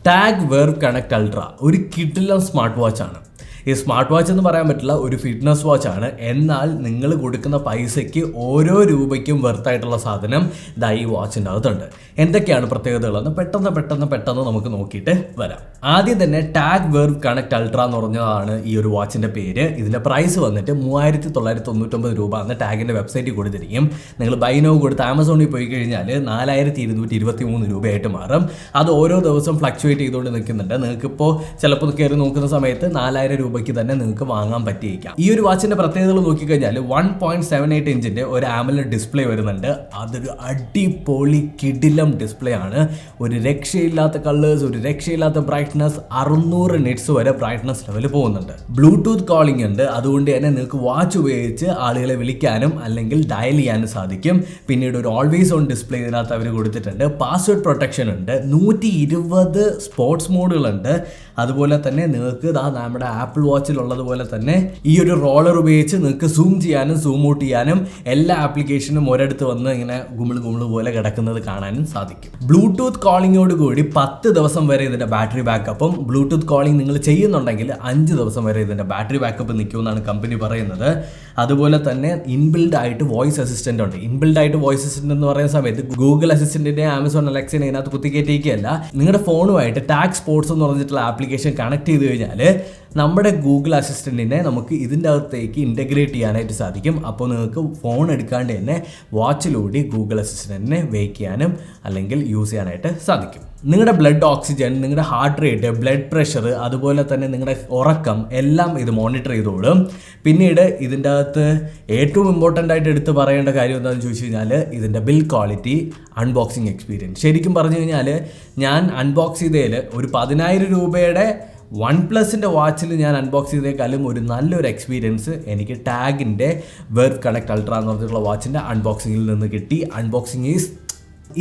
Tag Verve connect ultra ഒരു കിടിലൻ smart watch ആണ്. ഈ സ്മാർട്ട് വാച്ച് എന്ന് പറയാൻ പറ്റില്ല, ഒരു ഫിറ്റ്നസ് വാച്ച് ആണ്. എന്നാൽ നിങ്ങൾ കൊടുക്കുന്ന പൈസയ്ക്ക് ഓരോ രൂപയ്ക്കും വെർത്തായിട്ടുള്ള സാധനം ഈ വാച്ചിൻ്റെ അകത്തുണ്ട്. എന്തൊക്കെയാണ് പ്രത്യേകതകളെന്ന് പെട്ടെന്ന് നമുക്ക് നോക്കിയിട്ട് വരാം. ആദ്യം തന്നെ ടാഗ് വെർവ് കണക്ട് അൾട്ര എന്ന് പറഞ്ഞതാണ് ഈ ഒരു വാച്ചിൻ്റെ പേര്. ഇതിൻ്റെ പ്രൈസ് വന്നിട്ട് 3999 രൂപ എന്ന് ടാഗിൻ്റെ വെബ്സൈറ്റിൽ കൊടുത്തിരിക്കും. നിങ്ങൾ ബൈ നൗ കൊടുത്ത് ആമസോണിൽ പോയി കഴിഞ്ഞാൽ 4223 രൂപയായിട്ട് മാറും. അത് ഓരോ ദിവസം ഫ്ലക്ച്വേറ്റ് ചെയ്തുകൊണ്ട് നിൽക്കുന്നുണ്ട്. നിങ്ങൾക്കിപ്പോൾ ചിലപ്പോൾ കയറി നോക്കുന്ന സമയത്ത് 4000 രൂപയ്ക്ക് തന്നെ നിങ്ങൾക്ക് വാങ്ങാൻ പറ്റിയേക്കാം. ഈ ഒരു വാച്ചിൻ്റെ പ്രത്യേകതകൾ നോക്കിക്കഴിഞ്ഞാൽ 1.78 ഇഞ്ചിൻ്റെ ഒരു ആമോലെഡ് ഡിസ്പ്ലേ വരുന്നുണ്ട്. അതൊരു അടിപൊളി കിടിലം ഡിസ്പ്ലേ ആണ്. ഒരു രക്ഷയില്ലാത്ത കളേഴ്സ്, ഒരു രക്ഷയില്ലാത്ത ബ്രൈറ്റ്നസ്, 600 നിറ്റ്സ് വരെ ബ്രൈറ്റ്നസ് ലെവൽ പോകുന്നുണ്ട്. ബ്ലൂടൂത്ത് കോളിംഗ് ഉണ്ട്. അതുകൊണ്ട് തന്നെ നിങ്ങൾക്ക് വാച്ച് ഉപയോഗിച്ച് ആളുകളെ വിളിക്കാനും അല്ലെങ്കിൽ ഡയൽ ചെയ്യാനും സാധിക്കും. പിന്നീട് ഒരു ഓൾവേസ് ഓൺ ഡിസ്പ്ലേ ഇതിനകത്ത് അവർ കൊടുത്തിട്ടുണ്ട്. പാസ്വേഡ് പ്രൊട്ടക്ഷൻ ഉണ്ട്. 120 സ്പോർട്സ് മോഡുകളുണ്ട്. അതുപോലെ തന്നെ നിങ്ങൾക്ക് നമ്മുടെ ആപ്പിൾ വാച്ചിലുള്ളതുപോലെ തന്നെ ഈ ഒരു റോളർ ഉപയോഗിച്ച് നിങ്ങൾക്ക് സൂം ചെയ്യാനും സൂം ഔട്ട് ചെയ്യാനും എല്ലാ ആപ്ലിക്കേഷനും ഒരിടത്ത് വന്ന് ഇങ്ങനെ ഗുമിള് പോലെ കിടക്കുന്നത് കാണാനും സാധിക്കും. ബ്ലൂടൂത്ത് കോളിങ്ങോട് കൂടി 10 ദിവസം വരെ ഇതിൻ്റെ ബാറ്ററി ബാക്കപ്പും, ബ്ലൂടൂത്ത് കോളിംഗ് നിങ്ങൾ ചെയ്യുന്നുണ്ടെങ്കിൽ 5 ദിവസം വരെ ഇതിൻ്റെ ബാറ്ററി ബാക്കപ്പ് നിൽക്കുമെന്നാണ് കമ്പനി പറയുന്നത്. അതുപോലെ തന്നെ ഇൻബിൽഡ് ആയിട്ട് വോയിസ് അസിസ്റ്റൻ്റ് ഉണ്ട്. ഇൻബിൽഡ് ആയിട്ട് വോയിസ് അസിസ്റ്റൻ്റ് എന്ന് പറയുന്ന സമയത്ത് ഗൂഗിൾ അസിസ്റ്റൻറ്റിൻ്റെ ആമസോൺ അലക്സിനെ ഇതിനകത്ത് കുത്തിക്കയറ്റിയിരിക്കുകയല്ല. നിങ്ങളുടെ ഫോണുമായിട്ട് ടാഗ് സ്പോർട്സ് എന്ന് പറഞ്ഞിട്ടുള്ള ആപ്ലിക്കേഷൻ കണക്ട് ചെയ്ത് കഴിഞ്ഞാൽ നമ്മുടെ ഗൂഗിൾ അസിസ്റ്റൻറ്റിനെ നമുക്ക് ഇതിൻ്റെ അകത്തേക്ക് ഇൻ്റഗ്രേറ്റ് ചെയ്യാനായിട്ട് സാധിക്കും. അപ്പോൾ നിങ്ങൾക്ക് ഫോൺ എടുക്കാണ്ട് തന്നെ വാച്ചിലൂടെ ഗൂഗിൾ അസിസ്റ്റൻറ്റിനെ വേക്ക് ചെയ്യാനും അല്ലെങ്കിൽ യൂസ് ചെയ്യാനായിട്ട് സാധിക്കും. നിങ്ങളുടെ ബ്ലഡ് ഓക്സിജൻ, നിങ്ങളുടെ ഹാർട്ട് റേറ്റ്, ബ്ലഡ് പ്രഷർ, അതുപോലെ തന്നെ നിങ്ങളുടെ ഉറക്കം എല്ലാം ഇത് മോണിറ്റർ ചെയ്തോളും. പിന്നീട് ഇതിൻ്റെ അകത്ത് ഏറ്റവും ഇമ്പോർട്ടൻ്റ് ആയിട്ട് എടുത്ത് പറയേണ്ട കാര്യം എന്താണെന്ന് ചോദിച്ചു കഴിഞ്ഞാൽ ഇതിൻ്റെ ബിൽഡ് ക്വാളിറ്റി, അൺബോക്സിങ് എക്സ്പീരിയൻസ്. ശരിക്കും പറഞ്ഞു കഴിഞ്ഞാൽ ഞാൻ അൺബോക്സ് ചെയ്തതിൽ ഒരു 10,000 രൂപയുടെ OnePlusൻ്റെ വാച്ചിൽ ഞാൻ അൺബോക്സ് ചെയ്തേക്കാളും ഒരു നല്ലൊരു എക്സ്പീരിയൻസ് എനിക്ക് ടാഗിൻ്റെ വെർവ് കണക്ട് അൾട്ര എന്ന് പറഞ്ഞിട്ടുള്ള വാച്ചിൻ്റെ അൺബോക്സിങ്ങിൽ നിന്ന് കിട്ടി. Unboxing is.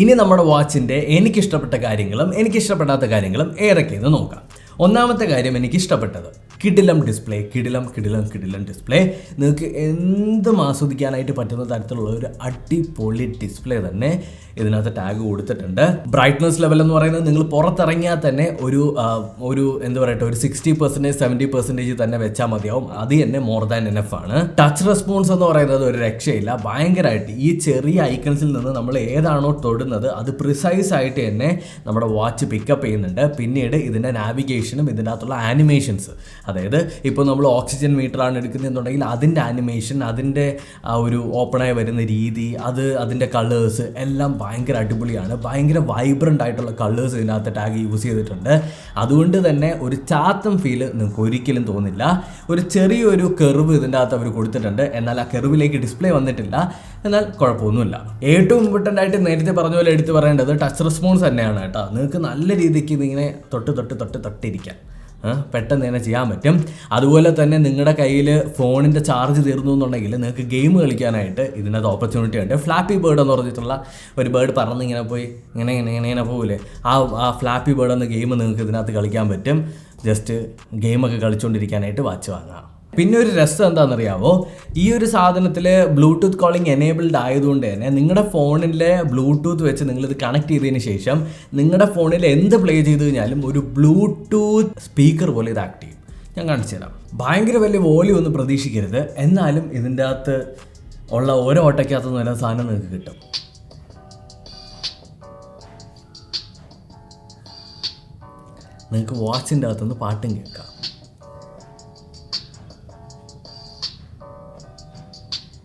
ഇനി നമ്മുടെ വാച്ചിൻ്റെ എനിക്കിഷ്ടപ്പെട്ട കാര്യങ്ങളും എനിക്കിഷ്ടപ്പെടാത്ത കാര്യങ്ങളും ഏതൊക്കെയെന്ന് നോക്കാം. ഒന്നാമത്തെ കാര്യം എനിക്കിഷ്ടപ്പെട്ടത് കിടിലം ഡിസ്പ്ലേ. കിടിലം ഡിസ്പ്ലേ. നിങ്ങൾക്ക് എന്തും ആസ്വദിക്കാനായിട്ട് പറ്റുന്ന തരത്തിലുള്ള ഒരു അടിപൊളി ഡിസ്പ്ലേ തന്നെ ഇതിനകത്ത് ടാഗ് കൊടുത്തിട്ടുണ്ട്. ബ്രൈറ്റ്നസ് ലെവൽ എന്ന് പറയുന്നത് നിങ്ങൾ പുറത്തിറങ്ങിയാൽ തന്നെ ഒരു എന്താ പറയട്ടെ, ഒരു 60%, 70% തന്നെ വെച്ചാൽ മതിയാവും. അത് തന്നെ മോർ ദാൻ എനഫ് ആണ്. ടച്ച് റെസ്പോൺസ് എന്ന് പറയുന്നത് ഒരു രക്ഷയില്ല. ഭയങ്കരമായിട്ട് ഈ ചെറിയ ഐക്കൺസിൽ നിന്ന് നമ്മൾ ഏതാണോ തൊടുന്നത് അത് പ്രിസൈസ് ആയിട്ട് തന്നെ നമ്മുടെ വാച്ച് പിക്കപ്പ് ചെയ്യുന്നുണ്ട്. പിന്നീട് ഇതിൻ്റെ നാവിഗേഷനും ഇതിൻ്റെ അകത്തുള്ള ആനിമേഷൻസ്, അതായത് ഇപ്പോൾ നമ്മൾ ഓക്സിജൻ മീറ്ററാണ് എടുക്കുന്നതെന്നുണ്ടെങ്കിൽ അതിൻ്റെ ആനിമേഷൻ, അതിൻ്റെ ആ ഒരു ഓപ്പണായി വരുന്ന രീതി, അതിൻ്റെ കളേഴ്സ് എല്ലാം ഭയങ്കര അടിപൊളിയാണ്. ഭയങ്കര വൈബ്രൻ്റ് ആയിട്ടുള്ള കളേഴ്സ് ഇതിനകത്ത് ടാഗ് യൂസ് ചെയ്തിട്ടുണ്ട്. അതുകൊണ്ട് തന്നെ ഒരു ചാത്തം ഫീല് നിങ്ങൾക്ക് ഒരിക്കലും തോന്നില്ല. ഒരു ചെറിയൊരു കെർവ് ഇതിൻ്റെ അകത്ത് അവർ കൊടുത്തിട്ടുണ്ട്. എന്നാൽ ആ കെർവിലേക്ക് ഡിസ്പ്ലേ വന്നിട്ടില്ല. എന്നാൽ കുഴപ്പമൊന്നുമില്ല. ഏറ്റവും ഇമ്പോർട്ടൻ്റ് ആയിട്ട് നേരത്തെ പറഞ്ഞ പോലെ എടുത്ത് പറയേണ്ടത് ടച്ച് റെസ്പോൺസ് തന്നെയാണ് കേട്ടോ. നിങ്ങൾക്ക് നല്ല രീതിക്ക് ഇതിങ്ങനെ തൊട്ടിരിക്കാം, പെട്ടെന്ന് തന്നെ ചെയ്യാൻ പറ്റും. അതുപോലെ തന്നെ നിങ്ങളുടെ കയ്യിൽ ഫോണിൻ്റെ ചാർജ് തീർന്നു എന്നുണ്ടെങ്കിൽ നിങ്ങൾക്ക് ഗെയിം കളിക്കാനായിട്ട് ഇതിനകത്ത് ഓപ്പർച്യൂണിറ്റി ഉണ്ട്. ഫ്ലാപ്പി ബേർഡ് എന്ന് പറഞ്ഞിട്ടുള്ള ഒരു ബേർഡ് പറന്ന് ഇങ്ങനെ പോയി ഇങ്ങനെ പോകില്ലേ, ആ ഫ്ലാപ്പി ബേർഡ് എന്ന ഗെയിം നിങ്ങൾക്ക് ഇതിനകത്ത് കളിക്കാൻ പറ്റും. ജസ്റ്റ് ഗെയിമൊക്കെ കളിച്ചുകൊണ്ടിരിക്കാനായിട്ട് വാച്ച് വാങ്ങാം. പിന്നെ ഒരു രസം എന്താണെന്നറിയാമോ, ഈ ഒരു സാധനത്തിൽ ബ്ലൂടൂത്ത് കോളിംഗ് എനേബിൾഡ് ആയതുകൊണ്ട് തന്നെ നിങ്ങളുടെ ഫോണിലെ ബ്ലൂടൂത്ത് വെച്ച് നിങ്ങളിത് കണക്ട് ചെയ്തതിന് ശേഷം നിങ്ങളുടെ ഫോണിൽ എന്ത് പ്ലേ ചെയ്ത് കഴിഞ്ഞാലും ഒരു ബ്ലൂടൂത്ത് സ്പീക്കർ പോലെ ഇത് ആക്ട് ചെയ്യും. ഞാൻ കാണിച്ചു തരാം. ഭയങ്കര വലിയ വോളിയം ഒന്നും പ്രതീക്ഷിക്കരുത്. എന്നാലും ഇതിൻ്റെ അകത്ത് ഉള്ള ഓരോ ഓട്ടയ്ക്കകത്തുനിന്ന് വരുന്ന സാധനം നിങ്ങൾക്ക് കിട്ടും. നിങ്ങൾക്ക് വാച്ചിൻ്റെ അകത്തുനിന്ന് പാട്ടും കേൾക്കാം.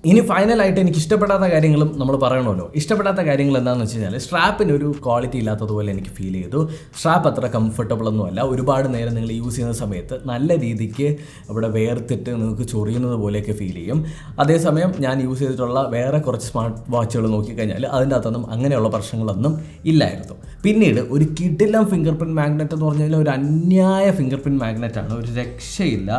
ഇനി ഫൈനലായിട്ട് എനിക്ക് ഇഷ്ടപ്പെടാത്ത കാര്യങ്ങളും നമ്മൾ പറയണമല്ലോ. ഇഷ്ടപ്പെടാത്ത കാര്യങ്ങൾ എന്താണെന്ന് വെച്ച് കഴിഞ്ഞാൽ സ്ട്രാപ്പിന് ഒരു ക്വാളിറ്റി ഇല്ലാത്തതുപോലെ എനിക്ക് ഫീൽ ചെയ്തു. സ്ട്രാപ്പ് അത്ര കംഫർട്ടബിൾ ഒന്നുമല്ല. ഒരുപാട് നേരം നിങ്ങൾ യൂസ് ചെയ്യുന്ന സമയത്ത് നല്ല രീതിക്ക് അവിടെ വേർത്തിട്ട് നിങ്ങൾക്ക് ചൊറിയുന്നത് പോലെയൊക്കെ ഫീൽ ചെയ്യും. അതേസമയം ഞാൻ യൂസ് ചെയ്തിട്ടുള്ള വേറെ കുറച്ച് സ്മാർട്ട് വാച്ചുകൾ നോക്കിക്കഴിഞ്ഞാൽ അതിൻ്റെ അകത്തൊന്നും അങ്ങനെയുള്ള പ്രശ്നങ്ങളൊന്നും ഇല്ലായിരുന്നു. പിന്നീട് ഒരു കിടിലം ഫിംഗർ പ്രിൻറ്റ് മാഗ്നറ്റ് എന്ന് പറഞ്ഞാൽ ഒരു അന്യായ ഫിംഗർ പ്രിൻറ്റ് മാഗ്നറ്റാണ്. ഒരു രക്ഷയില്ല.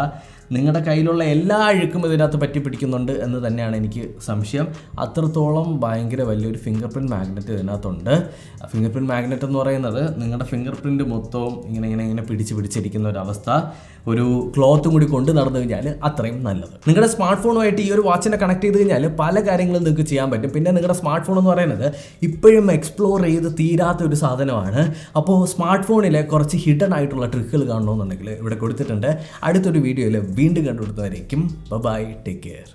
നിങ്ങളുടെ കയ്യിലുള്ള എല്ലാ അഴുക്കും ഇതിനകത്ത് പറ്റി പിടിക്കുന്നുണ്ട് എന്ന് തന്നെയാണ് എനിക്ക് സംശയം. അത്രത്തോളം ഭയങ്കര വലിയൊരു ഫിംഗർ പ്രിൻറ്റ് മാഗ്നറ്റ് ഇതിനകത്തുണ്ട്. ഫിംഗർ പ്രിൻറ്റ് മാഗ്നറ്റ് എന്ന് പറയുന്നത് നിങ്ങളുടെ ഫിംഗർ പ്രിൻറ്റ് മൊത്തവും ഇങ്ങനെ പിടിച്ചിരിക്കുന്ന ഒരവസ്ഥ. ഒരു ക്ലോത്തും കൂടി കൊണ്ട് നടന്നു കഴിഞ്ഞാൽ അത്രയും നല്ലത്. നിങ്ങളുടെ സ്മാർട്ട് ഫോണുമായിട്ട് ഈ ഒരു വാച്ചിനെ കണക്ട് ചെയ്ത് കഴിഞ്ഞാൽ പല കാര്യങ്ങളും നിങ്ങൾക്ക് ചെയ്യാൻ പറ്റും. പിന്നെ നിങ്ങളുടെ സ്മാർട്ട് ഫോൺ എന്ന് പറയുന്നത് ഇപ്പോഴും എക്സ്പ്ലോർ ചെയ്ത് തീരാത്ത ഒരു സാധനമാണ്. അപ്പോൾ സ്മാർട്ട് ഫോണിലെ കുറച്ച് ഹിഡൻ ആയിട്ടുള്ള ട്രിക്കുകൾ കാണണമെന്നുണ്ടെങ്കിൽ ഇവിടെ കൊടുത്തിട്ടുണ്ട്. അടുത്തൊരു വീഡിയോയിൽ വീണ്ടും കണ്ടുപിടുന്നവരേക്കും ബൈ, ടേക്ക് കെയർ.